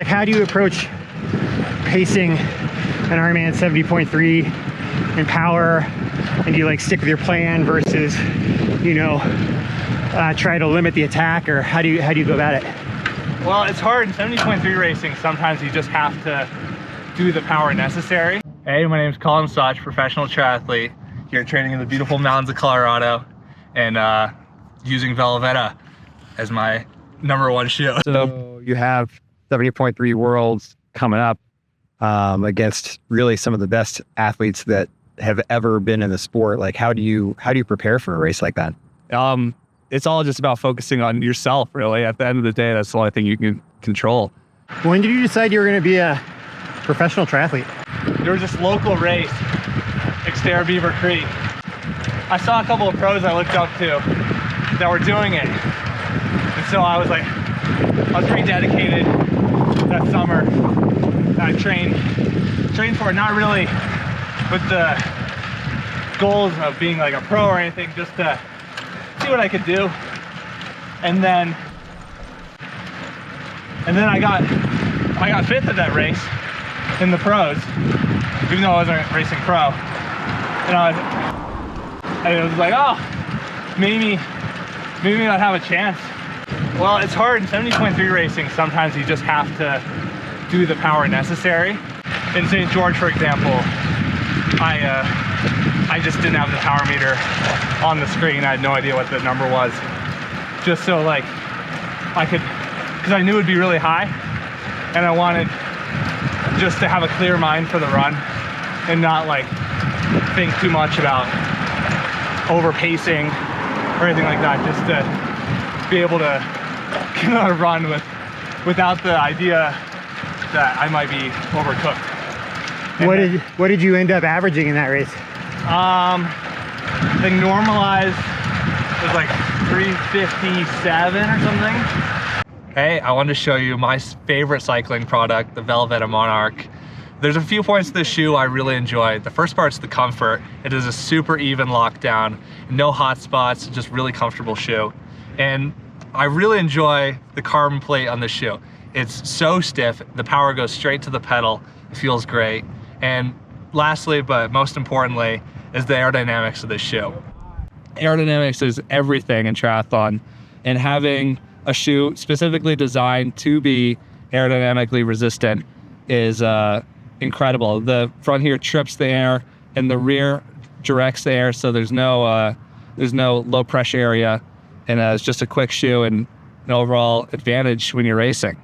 Like, how do you approach pacing an Ironman 70.3 in power? And do you like stick with your plan versus, you know, try to limit the attack, or how do you go about it? Well, it's hard in 70.3 racing. Sometimes you just have to do the power necessary. Hey, my name is Colin, Szuch, professional triathlete, here training in the beautiful mountains of Colorado, and using VeloVetta as my #1 shoe. So you have 70.3 Worlds coming up against really some of the best athletes that have ever been in the sport. Like, how do you prepare for a race like that? It's all just about focusing on yourself, really. At the end of the day, that's the only thing you can control. When did you decide you were going to be a professional triathlete? There was this local race, Xterra Beaver Creek. I saw a couple of pros I looked up to that were doing it. And so I was pretty dedicated that summer. I trained for it, not really with the goals of being like a pro or anything, just to see what I could do. And then I got 5th at that race in the pros, even though I wasn't racing pro. And I was like, oh, maybe I'd have a chance. Well, it's hard in 70.3 racing. Sometimes you just have to do the power necessary. In St. George, for example, I just didn't have the power meter on the screen. I had no idea what the number was. Just so like I could, because I knew it would be really high, and I wanted just to have a clear mind for the run and not like think too much about over pacing or anything like that, just to be able to get on a run without the idea that I might be overcooked. What did you end up averaging in that race? I think normalized was like 357 or something. Hey, I wanted to show you my favorite cycling product, the VeloVetta Monarch. There's a few points to this shoe I really enjoy. The first part's the comfort. It is a super even lockdown, no hot spots, just really comfortable shoe. And I really enjoy the carbon plate on this shoe. It's so stiff, the power goes straight to the pedal, it feels great. And lastly, but most importantly, is the aerodynamics of this shoe. Aerodynamics is everything in triathlon, and having a shoe specifically designed to be aerodynamically resistant is incredible. The front here trips the air, and the rear directs the air, so there's no low pressure area, and it's just a quick shoe and an overall advantage when you're racing.